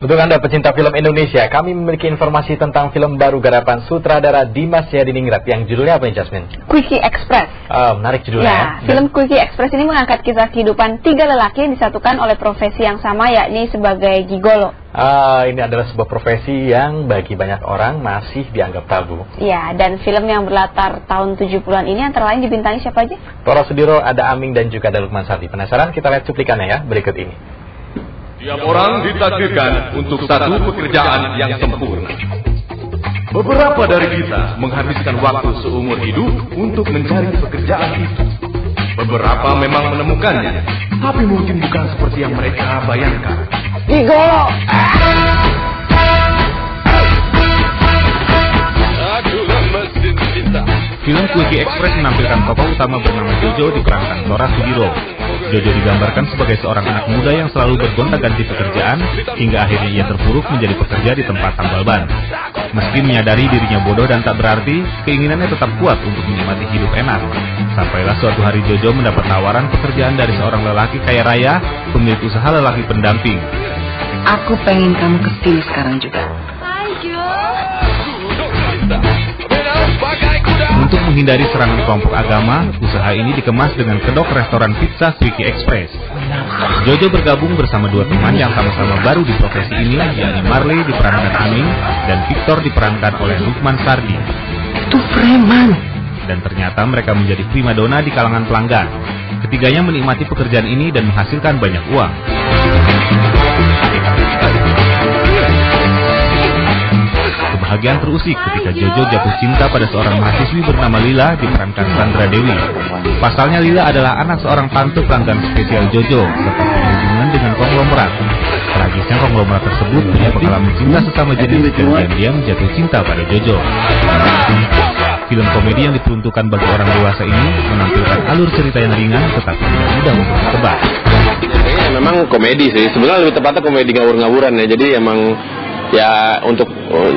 Untuk Anda pecinta film Indonesia, kami memiliki informasi tentang film baru garapan sutradara Dimas Yadiningrat yang judulnya apa nih, Jasmine? Quickie Express. Menarik judulnya. Ya, film Quickie Express ini mengangkat kisah kehidupan 3 lelaki yang disatukan oleh profesi yang sama, yakni sebagai gigolo. Ini adalah sebuah profesi yang bagi banyak orang masih dianggap tabu. Ya, dan film yang berlatar tahun 70-an ini antara lain dibintangi siapa aja? Toro Sudiro, ada Aming, dan juga ada Lukman Sardi. Penasaran? Kita lihat cuplikannya ya, berikut ini. Tiap orang ditakdirkan untuk satu pekerjaan yang sempurna. Beberapa dari kita menghabiskan waktu seumur hidup untuk mencari pekerjaan itu. Beberapa memang menemukannya, tapi mungkin bukan seperti yang mereka bayangkan. Gigolo! Film Quickie Express menampilkan tokoh utama bernama Jojo diperankan Toro Sudiro. Jojo digambarkan sebagai seorang anak muda yang selalu bergonta-ganti pekerjaan hingga akhirnya ia terpuruk menjadi pekerja di tempat tambal ban. Meski menyadari dirinya bodoh dan tak berarti, keinginannya tetap kuat untuk menikmati hidup enak. Sampailah suatu hari Jojo mendapat tawaran pekerjaan dari seorang lelaki kaya raya, pemilik usaha lelaki pendamping. Aku pengen kamu kesini sekarang juga. Untuk menghindari serangan kelompok agama, usaha ini dikemas dengan kedok restoran pizza Quickie Express. Jojo bergabung bersama 2 teman yang sama-sama baru di profesi ini, yakni Marley diperankan Aming dan Victor diperankan oleh Lukman Sardi. Itu preman. Dan ternyata mereka menjadi primadona di kalangan pelanggan. Ketiganya menikmati pekerjaan ini dan menghasilkan banyak uang. Kebahagiaan terusik ketika Jojo jatuh cinta pada seorang mahasiswi bernama Lila diperankan Sandra Dewi. Pasalnya Lila adalah anak seorang tante pelanggan spesial Jojo serta berhubungan dengan konglomerat. Tragisnya konglomerat tersebut punya pengalaman cinta sesama jenis dan diam-diam jatuh cinta pada Jojo. Film komedi yang diperuntukkan bagi orang dewasa ini menampilkan alur cerita yang ringan tetapi tidak mudah untuk ditebak. Memang komedi sih, sebenarnya lebih tepatnya komedi ngawur-ngawuran ya. Jadi emang ya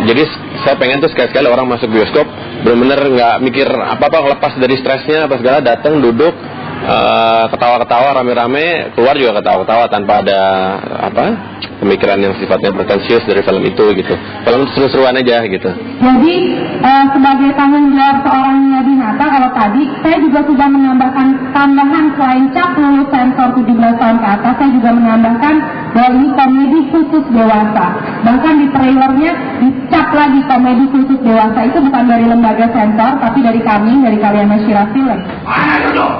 jadi saya pengen tuh sekali-sekali orang masuk bioskop benar-benar nggak mikir apa-apa, lepas dari stresnya apa segala, datang duduk ketawa-ketawa rame-rame, keluar juga ketawa-ketawa tanpa ada pemikiran yang sifatnya pretensius dari film itu gitu. Film seru-seruan aja gitu. Jadi sebagai tanggung jawab seorang Yadinata, kalau tadi saya juga sudah menambahkan tambahan selain cap lulus sensor 17 tahun ke atas, saya juga menambahkan bahwa ini komedi khusus dewasa. Bahkan di trailernya dicap lagi komedi khusus dewasa, itu bukan dari lembaga sensor tapi dari kami, dari Kalyana Shira Film.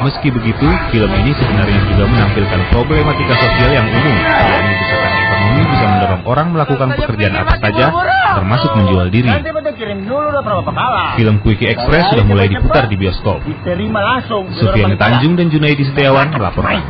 Meski begitu, film ini sebenarnya juga menampilkan problematika sosial yang umum, yakni desakan ekonomi bisa mendorong orang melakukan pekerjaan apa saja, termasuk menjual diri. Film Quickie Express sudah mulai diputar di bioskop. Sufiani Tanjung dan Junaidi Setiawan melaporkan.